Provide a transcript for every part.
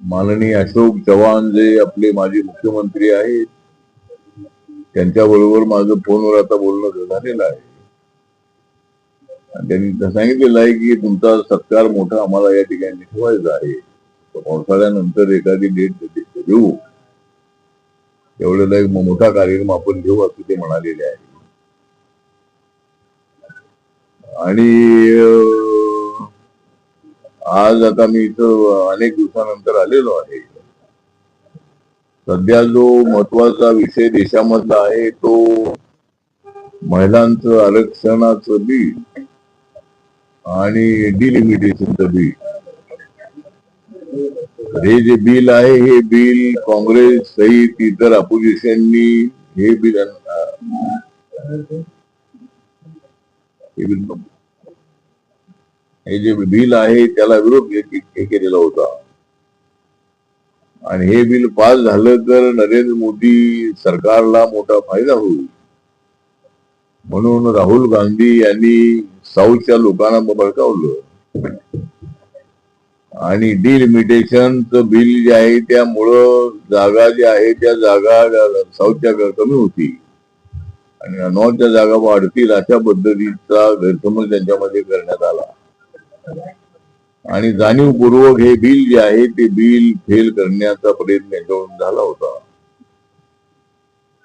माननीय अशोक चव्हाण जे आपले माजी मुख्यमंत्री आहेत त्यांच्या बरोबर माझं फोनवर आता बोलणं झालेलं आहे. आणि त्यांनी सांगितलेलं आहे की तुमचा सत्कार मोठा आम्हाला या ठिकाणी ठेवायचा आहे. पावसाळ्यानंतर एखादी डेट देऊ, एवढेला एक मोठा कार्यक्रम आपण घेऊ असं ते म्हणालेले आहे. आणि आज आता मी इथं अनेक दिवसानंतर आलेलो आहे. सध्या जो महत्वाचा विषय देशामधला आहे तो महिलांचं आरक्षणाचं बिल आणि डिलिमिटेशनचं बिल. हे जे बिल आहे हे बिल काँग्रेस सहित इतर अपोजिशननी हे बिल हे जे बिल आहे त्याला विरोध केलेला होता. आणि हे बिल पास झालं तर नरेंद्र मोदी सरकारला मोठा फायदा होईल म्हणून राहुल गांधी यांनी साऊथच्या लोकांना भडकावलं आणि डिलिमिटेशनचं बिल जे आहे त्यामुळं जागा ज्या आहे त्या जागा साऊथच्या कमी होती आणि नॉर्थच्या जागा वाढतील अशा पद्धतीचा गैरसमज त्यांच्यामध्ये करण्यात आला. आणि जाणीवपूर्वक हे बिल जे आहे ते बिल फेल करण्याचा प्रयत्न याच्यावरून झाला होता.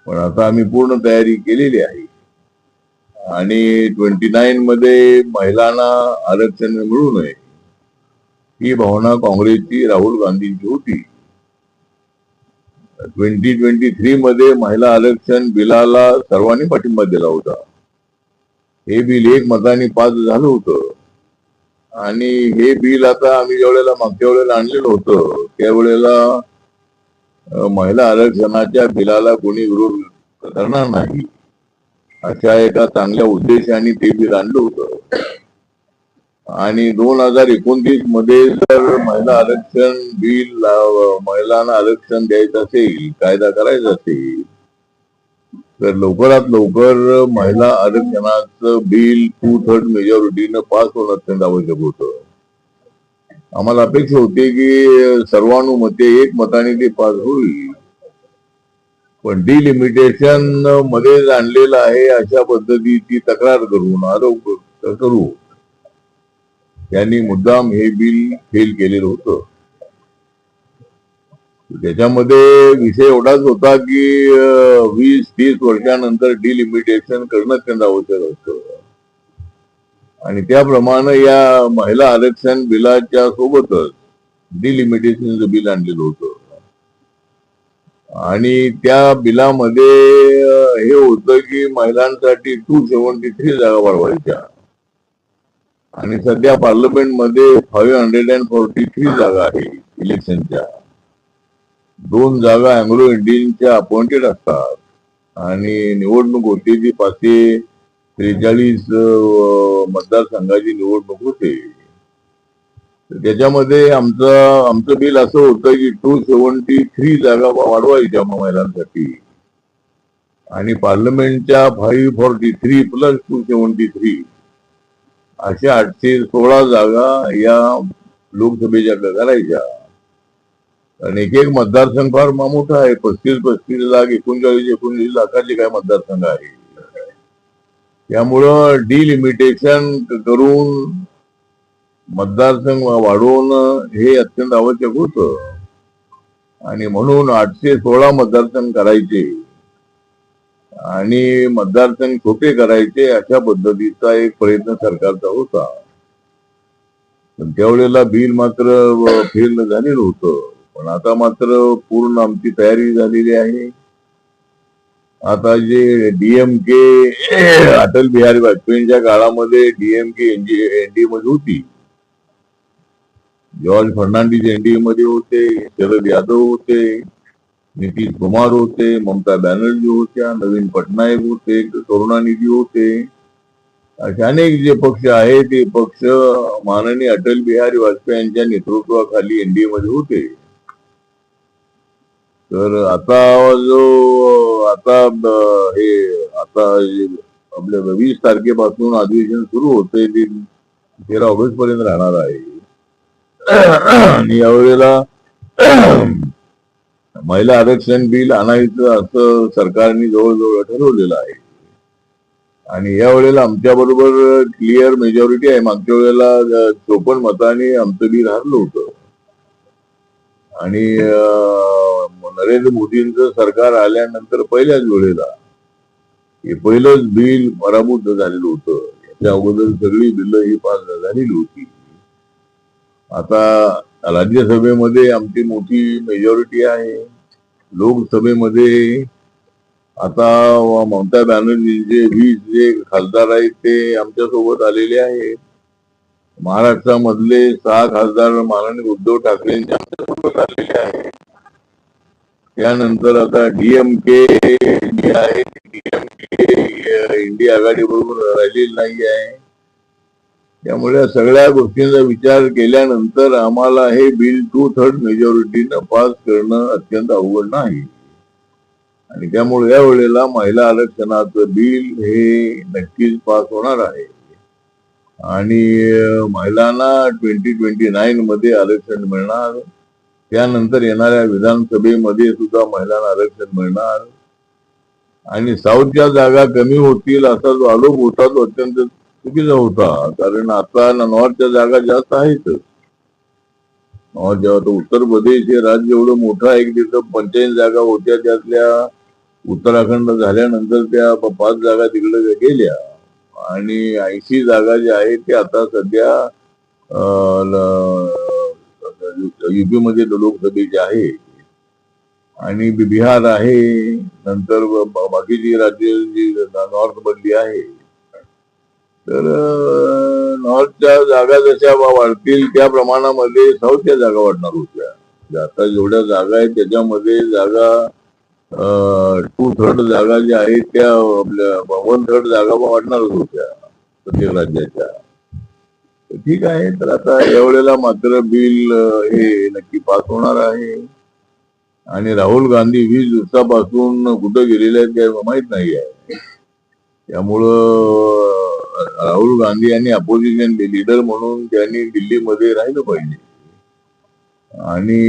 पण आता आम्ही पूर्ण तयारी केलेली आहे आणि 29 मध्ये महिलांना आरक्षण मिळू नये ही भावना काँग्रेसची राहुल गांधींची होती. 2023 मध्ये महिला आरक्षण बिलाला सर्वांनी पाठिंबा दिला होता. हे बिल एक मताने पास झालं होतं आणि हे बिल आता आम्ही ज्या वेळेला मागच्या वेळेला आणलेलं होतं त्यावेळेला महिला आरक्षणाच्या बिलाला कोणी विरोध करणार नाही अशा एका चांगल्या उद्देशाने ते बिल आणलं होतं. आणि 2029 मध्ये जर महिला आरक्षण बिल महिलांना आरक्षण द्यायचं असेल, कायदा करायचा असेल तर लवकरात लवकर महिला आरक्षणाचं बिल 2/3 मेजॉरिटीनं पास होणं अत्यंत आवश्यक होतं. आम्हाला अपेक्षा होती की सर्वानुमते एक मताने ते पास होईल. पण डिलिमिटेशन मध्ये आणलेलं आहे अशा पद्धतीची तक्रार करून आरोप करू त्यांनी मुद्दाम हे बिल फेल केलेलं होतं. त्याच्यामध्ये विषय एवढाच होता की 20-30 वर्षानंतर डिलिमिटेशन करणं अत्यंत आवश्यक असतं आणि त्याप्रमाणे या महिला आरक्षण बिलाच्या सोबतच डिलिमिटेशनचं बिल आणलेलं होतं. आणि त्या बिलामध्ये हे होतं की महिलांसाठी 273 जागा वाढवायच्या आणि सध्या पार्लमेंटमध्ये 543 जागा आहे इलेक्शनच्या. 2 जागा अँग्लो इंडियनच्या अपॉइंटेड असतात आणि निवडणूक होते ती 543 मतदारसंघाची निवडणूक होते. त्याच्यामध्ये आमचं बिल असं होतं की 273 जागा वाढवायच्या महिलांसाठी आणि पार्लमेंटच्या 543 प्लस 273 अशा 816 जागा या लोकसभेच्या करायच्या. आणि एक मतदारसंघ फार मोठा आहे. 35 लाख 39 लाखाचे काय मतदारसंघ आहे. त्यामुळं डिलिमिटेशन करून मतदारसंघ वाढवणं हे अत्यंत आवश्यक होतं आणि म्हणून 816 मतदारसंघ करायचे आणि मतदारसंघ छोटे करायचे अशा पद्धतीचा एक प्रयत्न सरकारचा होता. पण त्यावेळेला बिल मात्र फेल झालेलं होतं. पण आता मात्र पूर्ण आमची तयारी झालेली आहे. आता जे डीएमके अटल बिहारी वाजपेयींच्या काळामध्ये डीएमके एनडीए मध्ये होती, जॉर्ज फर्नांडिस एनडीए मध्ये होते, शरद यादव होते, नितीश कुमार होते, ममता बॅनर्जी होत्या, नवीन पटनायक होते, करुणानिधी होते. असे अनेक जे पक्ष आहे ते पक्ष माननीय अटल बिहारी वाजपेयी यांच्या नेतृत्वाखाली एनडीए मध्ये होते. तर आता आपल्या 20 तारखेपासून अधिवेशन सुरू होते ते 13 ऑगस्ट पर्यंत राहणार आहे. आणि यावेळेला महिला आरक्षण बिल आणायचं असं सरकारने जवळजवळ ठरवलेलं आहे. आणि या वेळेला आमच्या बरोबर क्लिअर मेजॉरिटी आहे. मागच्या वेळेला 54 मतांनी आमचं बिल हरलं होतं. आणि नरेंद्र मोदींचं सरकार आल्यानंतर पहिल्याच वेळेला हे पहिलंच बिल पराभूत झालेलं होतं. याच्या अगोदर सगळी बिल ही पास झालेली होती. आता राज्यसभेमध्ये आमची मोठी मेजॉरिटी आहे. लोकसभेमध्ये आता ममता बॅनर्जींचे 20 जे खासदार आहेत ते आमच्या सोबत आलेले आहेत. महाराष्ट्रामधले 6 खासदार माननीय उद्धव ठाकरेंच्या आमच्या सोबत आलेले आहेत. त्यानंतर आता डीएमके जे आहे डीएमके इंडिया आघाडी बरोबर राहिलेली नाही आहे. त्यामुळे सगळ्या गोष्टींचा विचार केल्यानंतर आम्हाला हे बिल 2/3 मेजॉरिटीनं पास करणं अत्यंत अवघड नाही. आणि त्यामुळे या वेळेला महिला आरक्षणाचं बिल हे नक्कीच पास होणार आहे. आणि महिलांना 2029 मध्ये आरक्षण मिळणार. त्यानंतर येणाऱ्या विधानसभेमध्ये सुद्धा महिलांना आरक्षण मिळणार. आणि साऊथच्या जागा कमी होतील असा जो आरोप होता तो अत्यंत चुकीचा होता. कारण आता नॉर्थच्या जागा जास्त आहेत. उत्तर प्रदेश हे राज्य एवढं मोठं आहे की तिथं 45 जागा होत्या. त्यातल्या उत्तराखंड झाल्यानंतर त्या 5 जागा तिकडे गेल्या. आणि 80 जागा ज्या आहेत त्या आता सध्या युपी मध्ये लोकसभेची आहे. आणि बिहार आहे. नंतर बाकीची राज्य जी नॉर्थ मधली आहे. तर नॉर्थच्या जागा जशा वाढतील त्या प्रमाणामध्ये साऊथच्या जागा वाढणार होत्या. आता जेवढ्या जागा आहेत त्याच्यामध्ये जागा 2/3 जागा ज्या आहेत त्या आपल्या 1/3 जागा वाढणारच होत्या प्रत्येक राज्याच्या. ठीक आहे. तर आता यावेळेला मात्र बिल हे नक्की पास होणार आहे. आणि राहुल गांधी 20 दिवसापासून कुठं गेलेले आहेत ते माहित नाही आहे. त्यामुळं राहुल गांधी यांनी अपोजिशन लीडर म्हणून त्यांनी दिल्लीमध्ये राहिलं पाहिजे. आणि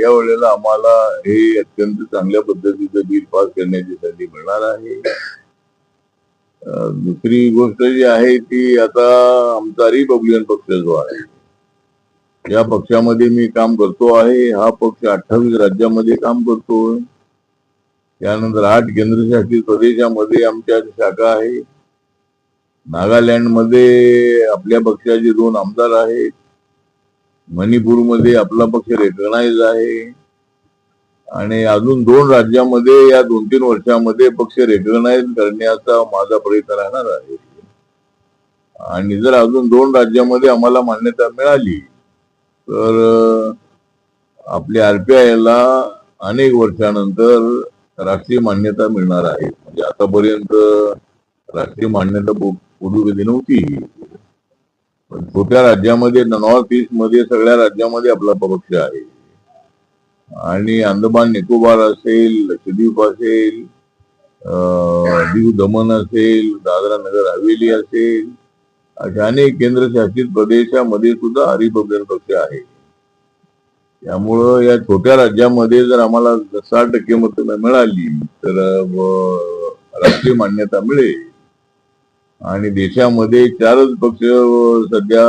या वेळेला आम्हाला हे अत्यंत चांगल्या पद्धतीचं बिल पास करण्याची संधी मिळणार आहे. दुसरी गोष्ट जी आहे ती आता आमचा रिपब्लिकन पक्ष जो आहे या पक्षामध्ये मी काम करतो आहे. हा पक्ष 28 राज्यामध्ये काम करतोय. त्यानंतर 8 केंद्रशासित प्रदेशामध्ये आमच्या शाखा आहे. नागालँडमध्ये आपल्या पक्षाचे 2 आमदार आहेत. मणिपूरमध्ये आपला पक्ष रेकग्नाइज आहे. आणि अजून 2 राज्यामध्ये या 2-3 वर्षामध्ये पक्ष रेकग्नाइज करण्याचा माझा प्रयत्न राहणार आहे. आणि जर अजून 2 राज्यामध्ये आम्हाला मान्यता मिळाली तर आपल्या RPIला अनेक वर्षानंतर राष्ट्रीय मान्यता मिळणार आहे. म्हणजे आतापर्यंत राष्ट्रीय मान्यता पूर्वी कधी नव्हती. पण छोट्या राज्यामध्ये नॉर्थ ईस्ट मध्ये सगळ्या राज्यामध्ये आपला पक्ष आहे. आणि अंदमान निकोबार असेल, लक्षद्वीप असेल, दीव दमन असेल, दादरा नगर हवेली असेल, अशा अनेक केंद्रशासित प्रदेशामध्ये सुद्धा रिपब्लिकन पक्ष आहे. त्यामुळं या छोट्या राज्यामध्ये जर आम्हाला 60% मतं मिळाली तर राष्ट्रीय मान्यता मिळेल. आणि देशामध्ये 4च पक्ष सध्या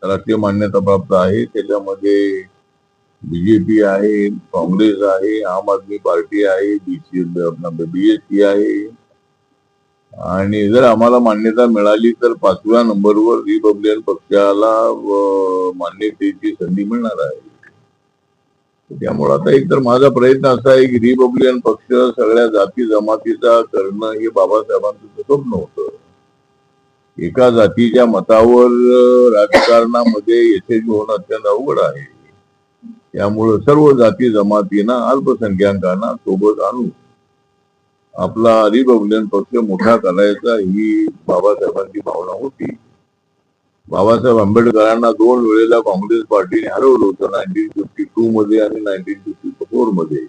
राष्ट्रीय मान्यता प्राप्त आहे. त्याच्यामध्ये बीजेपी आहे, काँग्रेस आहे, आम आदमी पार्टी आहे, BSP आहे. आणि जर आम्हाला मान्यता मिळाली तर 5व्या नंबरवर रिपब्लिकन पक्षाला मान्यतेची संधी मिळणार आहे. त्यामुळे आता एकतर माझा प्रयत्न असा आहे की रिपब्लिकन पक्ष सगळ्या जाती जमातीचा करणं हे बाबासाहेबांचं स्वप्न होतं. एका जातीच्या मतावर राजकारणामध्ये यशस्वी होणं अत्यंत अवघड आहे. त्यामुळं सर्व जाती जमातींना अल्पसंख्याकांना सोबत आणून आपला रिपब्लिकन पक्ष मोठा करायचा ही बाबासाहेबांची भावना होती. बाबासाहेब आंबेडकरांना 2 वेळेला काँग्रेस पार्टीने हरवलं होतं, 1952 मध्ये आणि 1954 मध्ये.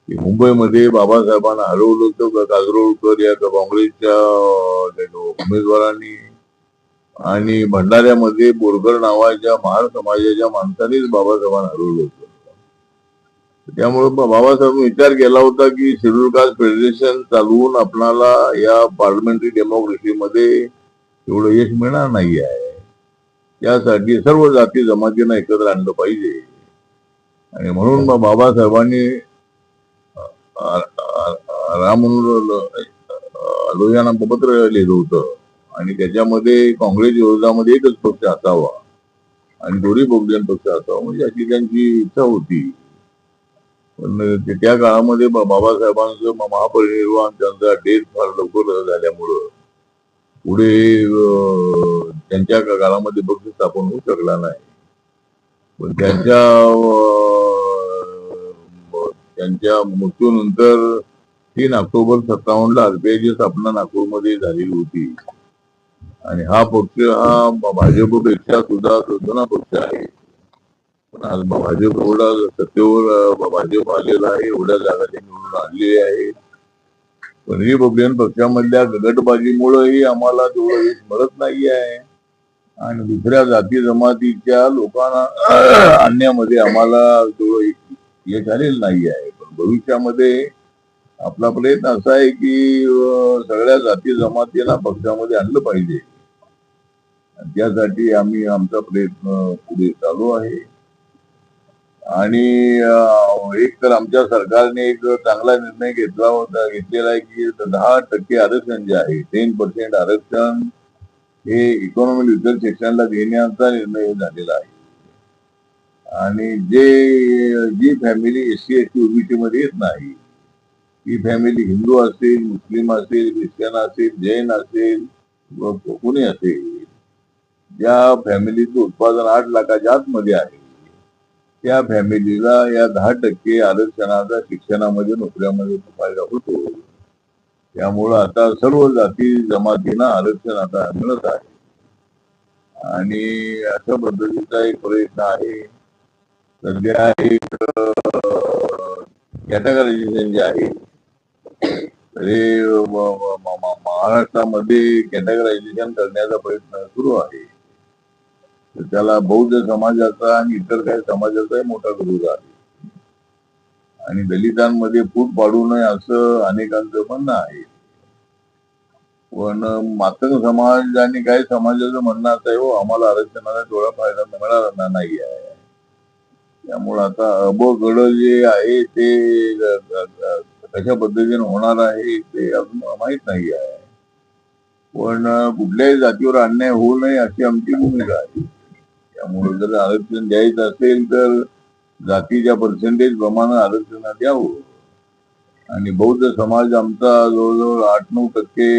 मुंबईमध्ये बाबासाहेबांना हरवलं होतं काजरोळकर या काँग्रेसच्या उमेदवारांनी. आणि भंडाऱ्यामध्ये बोरकर नावाच्या महार समाजाच्या माणसानेच बाबासाहेबांना हरवलं होतं. त्यामुळे बाबासाहेबांनी विचार केला होता की शेड्यूल कास्ट फेडरेशन चालवून आपणाला या पार्लमेंटरी डेमोक्रेसीमध्ये एवढं यश मिळणार नाही आहे. त्यासाठी सर्व जाती जमातींना एकत्र आणलं पाहिजे आणि म्हणून बाबासाहेबांनी राम लोहियांना पत्र लिहिलं होतं आणि त्याच्यामध्ये काँग्रेस विरोधामध्ये एकच पक्ष असावा आणि दोन्ही बहुजन पक्ष असावा म्हणजे अशी त्यांची इच्छा होती. पण त्या काळामध्ये बाबासाहेबांचं महापरिनिर्वाण त्यांचा डेथ फार लवकर झाल्यामुळं पुढे त्यांच्या काळामध्ये पक्ष स्थापन होऊ शकला नाही. पण त्यांच्या मृत्यूनंतर 3 ऑक्टोबर 57 ला आरपीआयची स्थापना नागपूरमध्ये झालेली होती आणि हा पक्ष हा भाजपपेक्षा सुद्धा जुना पक्ष आहे. पण आज भाजप एवढा सत्तेवर भाजप आलेला आहे, एवढ्या जागा ते निवडून आणलेली आहे. पण रिपब्लिकन पक्षामधल्या गटबाजीमुळेही आम्हाला तेवढं यश मिळत नाही आहे आणि दुसऱ्या जाती जमातीच्या लोकांना आणण्यामध्ये आम्हाला तेवढं यश आलेलं नाही आहे. पण भविष्यामध्ये आपला प्रयत्न असा आहे की सगळ्या जाती जमातीला पक्षामध्ये आणलं पाहिजे. त्यासाठी आम्ही आमचा प्रयत्न पुढे चालू आहे आणि एक तर आमच्या सरकारने एक चांगला निर्णय घेतलेला आहे की 10% आरक्षण जे आहे 10% आरक्षण हे इकॉनॉमी लिटल सेक्शनला देण्याचा निर्णय झालेला आहे आणि जी फॅमिली SC ST OBC मध्ये येत नाही ही फॅमिली हिंदू असेल, मुस्लिम असेल, ख्रिश्चन असेल, जैन असेल, कोणी असेल, ज्या फॅमिलीचं उत्पादन 8 लाखाच्या आतमध्ये आहे त्या फॅमिलीला या 10% आरक्षणाचा शिक्षणामध्ये नोकऱ्यामध्ये फायदा होतो. त्यामुळं आता सर्व जाती जमातींना आरक्षण आता मिळत आहे आणि अशा पद्धतीचा एक प्रयत्न आहे. सध्या एक कॅटेगरायझेशन जे आहे हे महाराष्ट्रामध्ये कॅटेगरायझेशन करण्याचा प्रयत्न सुरू आहे. त्याला बौद्ध समाजाचा आणि इतर काही समाजाचाही मोठा विरोध आहे आणि दलितांमध्ये फूट पाडू नये असं अनेकांचं म्हणणं आहे. पण मातंग समाज आणि काही समाजाचं म्हणणं असं आहे हो आम्हाला आरक्षणाचा थोडा फायदा मिळणार नाही आहे. त्यामुळे आता गड जे आहे ते कशा पद्धतीने होणार आहे ते अजून माहित नाही आहे. पण कुठल्याही जातीवर अन्याय होऊ नये अशी आमची भूमिका आहे. त्यामुळे जर आरक्षण द्यायचं असेल तर जातीच्या पर्सेंटेज प्रमाणे आरक्षण द्यावं आणि बौद्ध समाज आमचा जवळजवळ 8-9%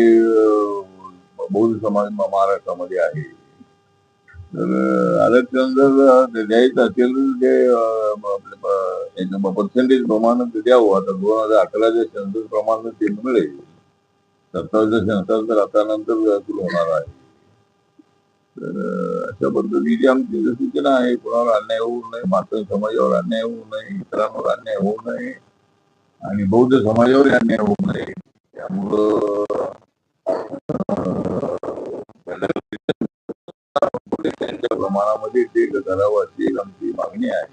बौद्ध समाज महाराष्ट्रामध्ये आहे. तर आरक्षण जर द्यायचं असेल ते पर्सेंटेज प्रमाणे ते द्यावं. आता 2011च्या सेन्सस प्रमाणे ते मिळेल. 27च्या सेन्सस तर आता नंतर सुरू होणार आहे. तर अशा पद्धतीची आमची सूचना आहे. कोणावर अन्याय होऊ नये, मातंग समाजावर अन्याय होऊ नये, इतरांवर अन्याय होऊ नये आणि बौद्ध समाजावर अन्याय होऊ नये. त्यामुळं त्यांच्या प्रमाणामध्ये ते करावं अशी आमची मागणी आहे.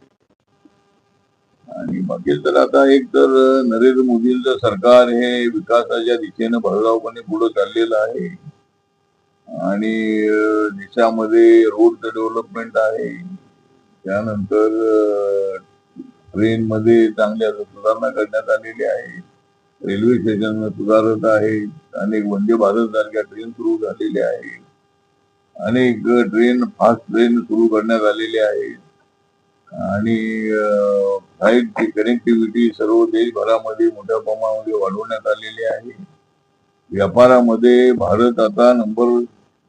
आणि बाकी तर आता एक तर नरेंद्र मोदींचं सरकार हे विकासाच्या दिशेनं भरधावपणे पुढे चाललेलं आहे आणि देशामध्ये रोडचं डेव्हलपमेंट आहे. त्यानंतर ट्रेन मध्ये चांगल्या सुधारणा करण्यात आलेली आहे. रेल्वे स्टेशन सुधारत आहे. अनेक वंदे भारत सारख्या ट्रेन सुरू झालेल्या आहेत. अनेक फास्ट ट्रेन सुरू करण्यात आलेले आहेत आणि फ्लाईटची कनेक्टिव्हिटी सर्व देशभरामध्ये मोठ्या प्रमाणामध्ये वाढवण्यात आलेली आहे. व्यापारामध्ये भारत आता नंबर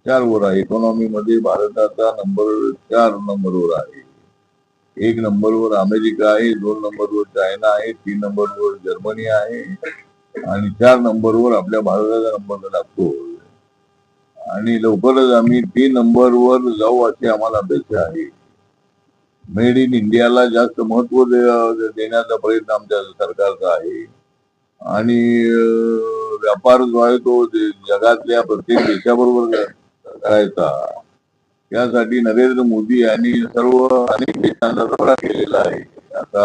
4 वर आहे. इकॉनॉमीमध्ये भारत आता नंबर 4 नंबरवर आहे. 1 नंबरवर अमेरिका आहे, 2 नंबरवर चायना आहे, 3 नंबरवर जर्मनी आहे आणि 4 नंबरवर आपल्या भारताचा नंबर लागतो आणि लवकरच आम्ही 3 नंबरवर जाऊ अशी आम्हाला अपेक्षा आहे. मेड इन इंडियाला जास्त महत्व देण्याचा प्रयत्न आमच्या सरकारचा आहे आणि व्यापार जो आहे तो जगातल्या प्रत्येक देशाबरोबर करायचा. त्यासाठी नरेंद्र मोदी यांनी सर्व अनेक देशांचा दौरा केलेला आहे. आता